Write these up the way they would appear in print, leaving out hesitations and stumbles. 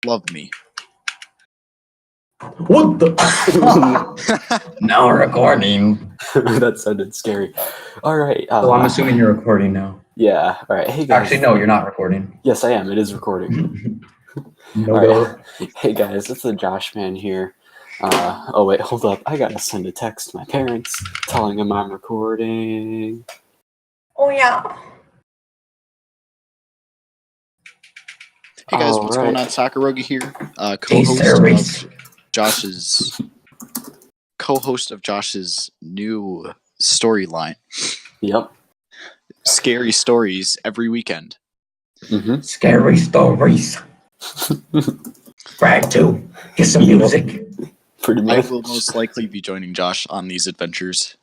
love me. What the? Now recording. That sounded scary. All right. So I'm assuming you're recording now. Yeah. All right. Hey guys. Actually, no, you're not recording. Yes, I am. It is recording. No. Right. Hey guys, it's TheJoshMan here. Oh wait, hold up. I gotta send a text to my parents telling them I'm recording. Oh yeah. Hey guys, what's going on? Sakarogi here, co-host of Josh's new storyline. Yep. Scary stories every weekend. Mm-hmm. Scary stories. Brag 2. Get some music. Pretty I much. will most likely be joining Josh on these adventures.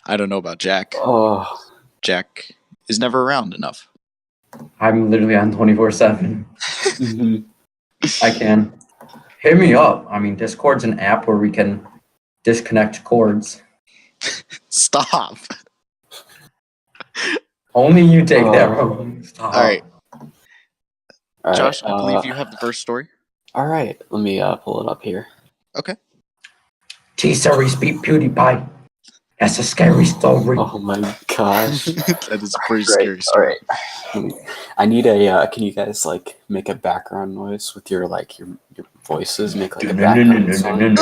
I don't know about Jack. Oh. Jack is never around enough. I'm literally on 24/7. Mm-hmm. I can. Hit me up. I mean, Discord's an app where we can disconnect cords. Stop. Only you take that road. Stop. All right. All Josh, right, I believe you have the first story. All right. Let me pull it up here. Okay. T-Series beat PewDiePie. That's a scary story. Oh my gosh. That is a pretty scary story. All right. I need a. Can you guys like make a background noise with your voices? Make like a background song.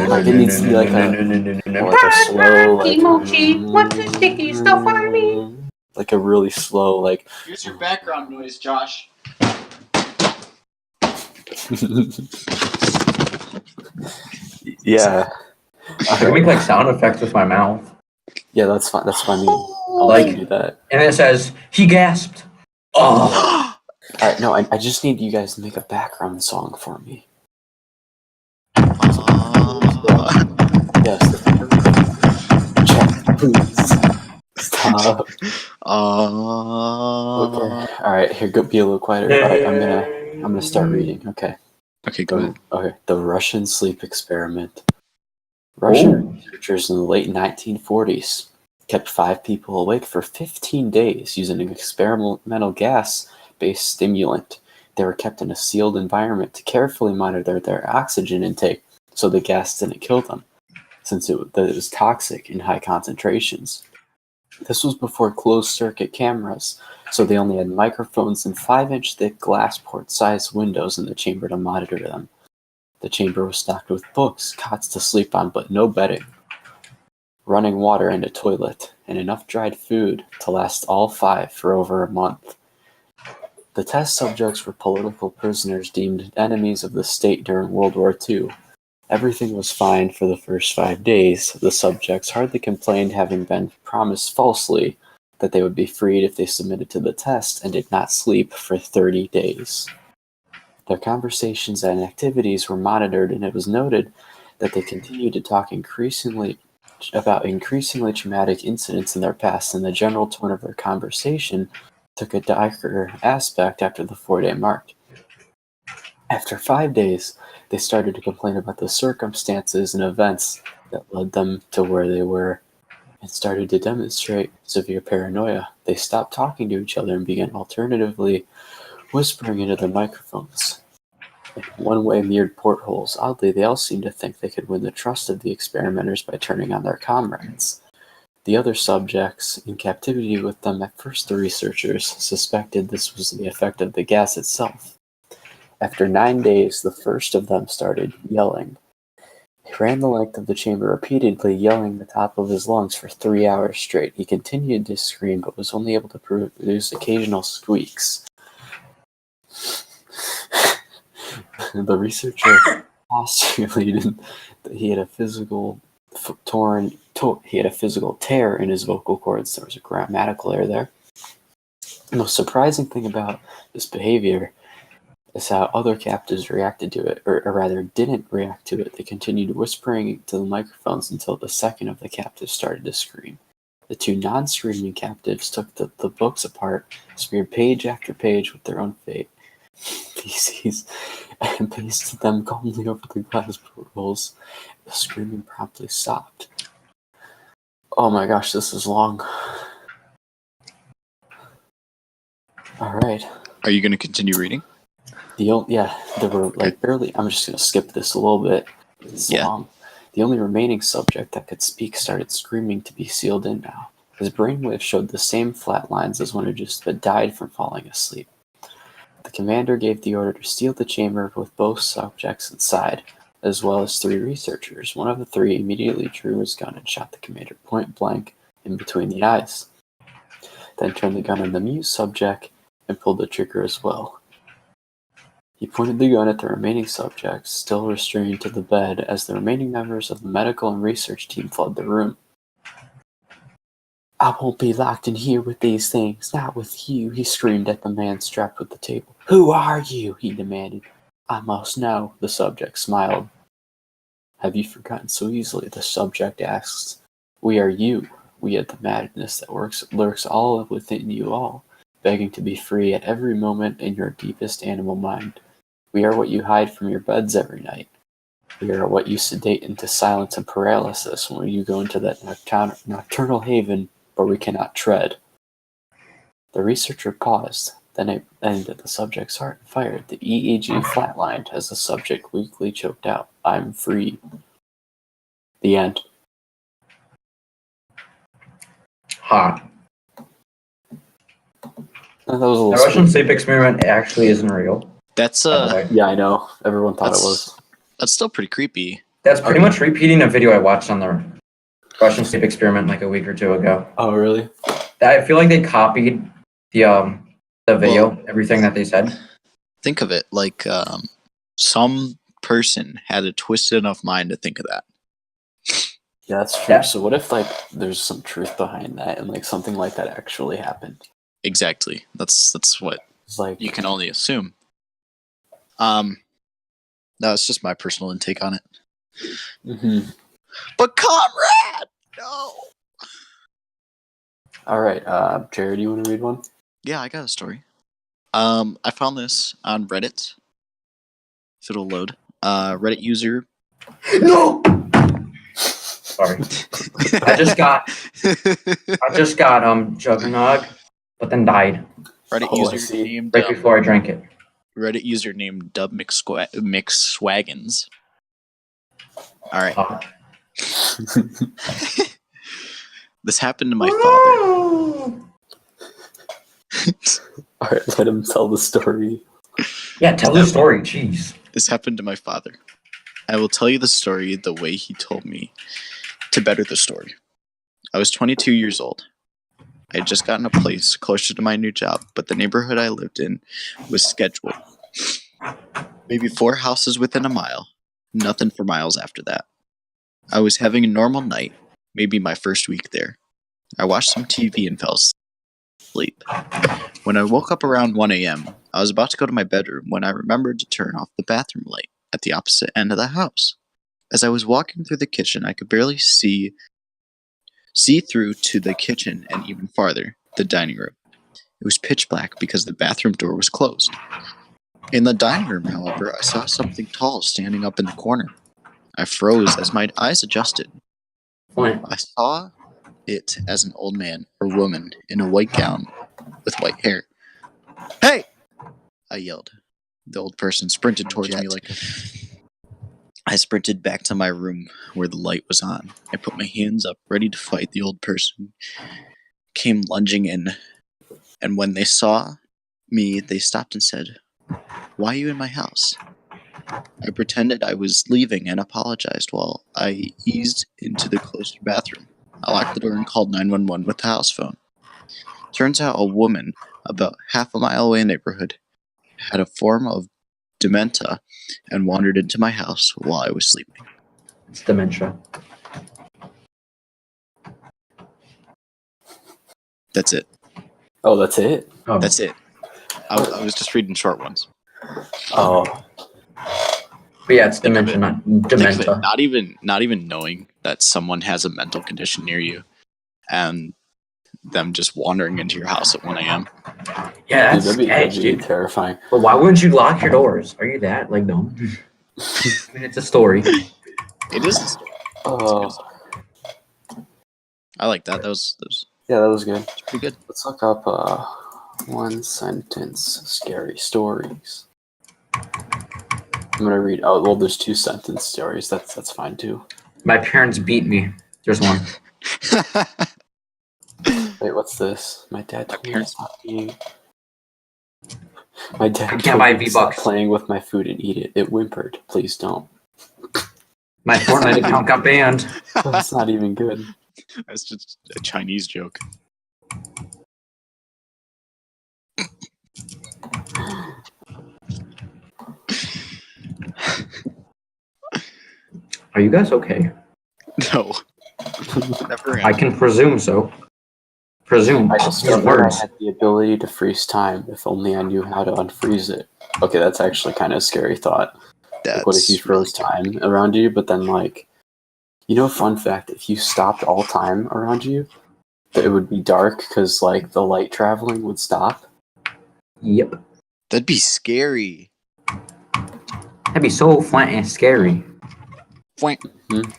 Like it needs to be like a slow like. Emoji, what's the sticky stuff on me? Like a really slow like. Here's your background noise, Josh. Yeah. I can make like sound effects with my mouth. Yeah, that's fine. That's what I mean. I'll Like- do that. And it says, he gasped. Oh. All right. No, I just need you guys to make a background song for me. Yes. Check, please. Stop. Okay. All right. Here, go. Be a little quieter. All right. I'm gonna start reading. Okay. Okay, go ahead. Okay. The Russian sleep experiment. Russian researchers in the late 1940s kept 5 people awake for 15 days using an experimental gas-based stimulant. They were kept in a sealed environment to carefully monitor their oxygen intake so the gas didn't kill them, since it was toxic in high concentrations. This was before closed-circuit cameras, so they only had microphones and 5-inch thick glass port-sized windows in the chamber to monitor them. The chamber was stocked with books, cots to sleep on, but no bedding, running water and a toilet, and enough dried food to last all 5 for over a month. The test subjects were political prisoners deemed enemies of the state during World War II. Everything was fine for the first 5 days. The subjects hardly complained, having been promised falsely that they would be freed if they submitted to the test and did not sleep for 30 days. Their conversations and activities were monitored, and it was noted that they continued to talk about increasingly traumatic incidents in their past, and the general tone of their conversation took a darker aspect after the 4-day mark. After 5 days, they started to complain about the circumstances and events that led them to where they were, and started to demonstrate severe paranoia. They stopped talking to each other and began alternatively whispering into their microphones. Like one-way mirrored portholes. Oddly, they all seemed to think they could win the trust of the experimenters by turning on their comrades. The other subjects in captivity with them, at first the researchers suspected this was the effect of the gas itself. After 9 days, the first of them started yelling. He ran the length of the chamber repeatedly, yelling the top of his lungs for 3 hours straight. He continued to scream, but was only able to produce occasional squeaks. The researcher postulated that he had a physical tear in his vocal cords. There was a grammatical error there. The most surprising thing about this behavior is how other captives reacted to it, or rather didn't react to it. They continued whispering to the microphones until the second of the captives started to scream. The 2 non-screaming captives took the books apart, smeared page after page with their own feces, and pasted them calmly over the glass portholes. The screaming promptly stopped. Oh my gosh, this is long. Alright. Are you going to continue reading? There were like barely. I'm just gonna skip this a little bit. It's long. The only remaining subject that could speak started screaming to be sealed in now. His brainwaves showed the same flat lines as when he just died from falling asleep. The commander gave the order to seal the chamber with both subjects inside, as well as 3 researchers. One of the 3 immediately drew his gun and shot the commander point blank in between the eyes. Then turned the gun on the mute subject and pulled the trigger as well. He pointed the gun at the remaining subjects, still restrained to the bed, as the remaining members of the medical and research team fled the room. I won't be locked in here with these things, not with you, he screamed at the man strapped to the table. Who are you? He demanded. I must know, the subject smiled. Have you forgotten so easily? The subject asks. We are you. We are the madness that lurks all within you all, begging to be free at every moment in your deepest animal mind. We are what you hide from your beds every night. We are what you sedate into silence and paralysis when you go into that nocturnal haven where we cannot tread. The researcher paused, then it aimed at the subject's heart and fired. The EEG flatlined as the subject weakly choked out, I'm free. The end. Hot. That was a little The Russian spooky. sleep experiment actually isn't real. That's by the way. Yeah, I know. Everyone thought it was. That's still pretty creepy. That's pretty much repeating a video I watched on the Russian sleep experiment like a week or 2 ago. Oh, really? I feel like they copied the video, everything that they said. Think of it like some person had a twisted enough mind to think of that. Yeah, that's true. Yeah. So what if like there's some truth behind that and like something like that actually happened? Exactly. That's what It's like you can only assume. That's just my personal intake on it. Mhm. But comrade, no. All right, Jared, you want to read one? Yeah, I got a story. I found this on Reddit. If it'll load. Reddit user. No. Sorry. I just got Juggernog, but then died Reddit Oh, I user see. named right before I drank it. Reddit user named Dub McSwaggins. All right. This happened to my father. All right, let him tell the story. Yeah, tell the story. Jeez. This happened to my father. I will tell you the story the way he told me to better the story. I was 22 years old. I had just gotten a place closer to my new job, but the neighborhood I lived in was scheduled. Maybe 4 houses within a mile, nothing for miles after that. I was having a normal night, maybe my first week there. I watched some TV and fell asleep. When I woke up around 1 a.m., I was about to go to my bedroom when I remembered to turn off the bathroom light at the opposite end of the house. As I was walking through the kitchen, I could barely see through to the kitchen and even farther, the dining room. It was pitch black because the bathroom door was closed. In the dining room, however, I saw something tall standing up in the corner. I froze as my eyes adjusted. I saw it as an old man or woman in a white gown with white hair. Hey! I yelled. The old person sprinted towards me like I sprinted back to my room where the light was on. I put my hands up, ready to fight. The old person came lunging in, and when they saw me, they stopped and said, "Why are you in my house?" I pretended I was leaving and apologized while I eased into the closer bathroom. I locked the door and called 911 with the house phone. Turns out a woman about half a mile away in the neighborhood had a form of dementia and wandered into my house while I was sleeping. It's dementia. That's it. Oh, that's it? Oh. That's it. I was just reading short ones. Oh, But yeah, it's Think of dementia, it. not Think of it, dementa. not even knowing that someone has a mental condition near you, and them just wandering into your house at 1 a.m. Yeah, that's dude, that'd sketch, be dude. terrifying. But why wouldn't you lock your doors? Are you that like dumb? I mean, it's a story. It is a story. Oh, I like that. That was yeah, that was good. pretty good. Let's look up one sentence scary stories. I'm gonna read. Oh, well, there's 2 sentence stories. That's fine too. My parents beat me. There's one. Wait, what's this? My dad told me to parents- stop eating. My dad can't told buy me to stop V-Bucks. playing with my food and eat it. It whimpered. Please don't. My Fortnite account got banned. That's not even good. That's just a Chinese joke. Are you guys okay? No. Never I am. can presume so. Presume. I These discovered I words. had the ability to freeze time if only I knew how to unfreeze it. Okay, that's actually kind of a scary thought. Like, what if you That's really froze time around you, but then, like, you know, fun fact, if you stopped all time around you, it would be dark because, like, the light traveling would stop. Yep. That'd be scary. That'd be so flat and scary. Mhm.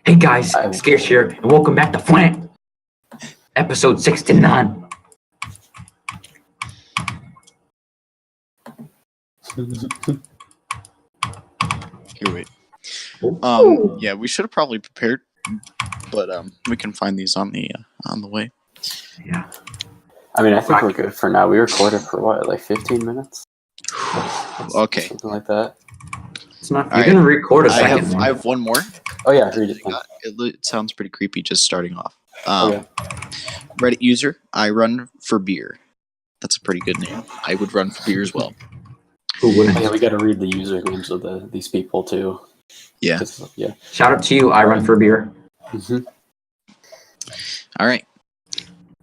Hey guys, Scarce here, and welcome back to Flant. Episode 69. Here, wait. Yeah, we should have probably prepared, but we can find these on the way. Yeah. I mean, I think we're good for now. We recorded for what, like 15 minutes? Okay. Something like that. It's not. All You're right. gonna record a I second have one. I have one more. Oh, yeah, read it. Then. It sounds pretty creepy just starting off. Okay. Reddit user, I run for beer. That's a pretty good name. I would run for beer as well. Who wouldn't? Oh, yeah, we got to read the usernames of these people, too. Yeah. 'Cause, yeah. Shout out to you. I run for beer. Mm-hmm. All right.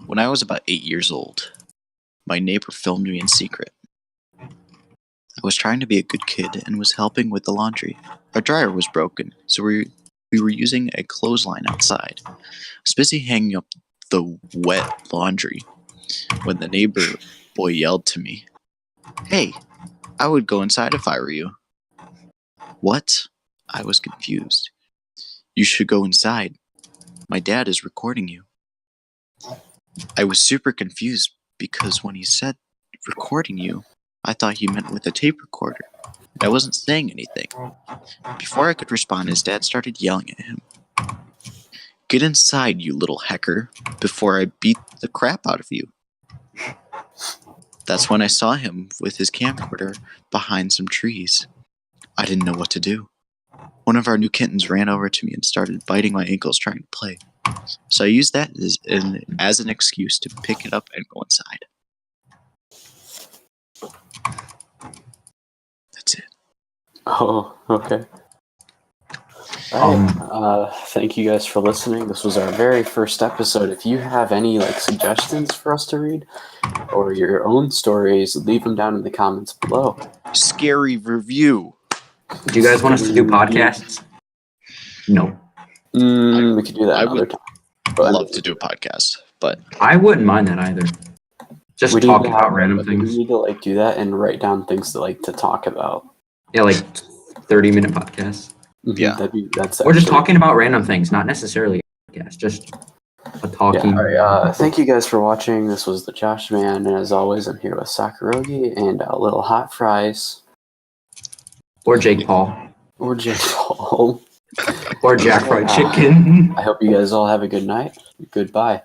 When I was about 8 years old, my neighbor filmed me in secret. I was trying to be a good kid and was helping with the laundry. Our dryer was broken, so we were using a clothesline outside. I was busy hanging up the wet laundry when the neighbor boy yelled to me, "Hey, I would go inside if I were you." What? I was confused. "You should go inside. My dad is recording you." I was super confused because when he said recording you, I thought he meant with a tape recorder. I wasn't saying anything. Before I could respond, his dad started yelling at him. "Get inside, you little hecker, before I beat the crap out of you." That's when I saw him with his camcorder behind some trees. I didn't know what to do. One of our new kittens ran over to me and started biting my ankles trying to play. So I used that as an excuse to pick it up and go inside. That's it. Oh, okay. All right. Thank you guys for listening. This was our very first episode. If you have any suggestions for us to read or your own stories, leave them down in the comments below. Scary review. Do you guys want us to do podcasts? No. We could do that I another would time. I'd love to do a podcast, but I wouldn't mind that either. Just We need talking to about have- random We things. need to do that and write down things to talk about. Yeah, 30-minute podcasts. Yeah. That's Or just actually- talking about random things, not necessarily a podcast. Just a talking. Yeah, all right, thank you guys for watching. This was the Josh Man, and as always, I'm here with Sakurogi and Little Hot Fries. Or Jake Paul. Or Jake Paul. Or Jack Fried Chicken. I hope you guys all have a good night. Goodbye.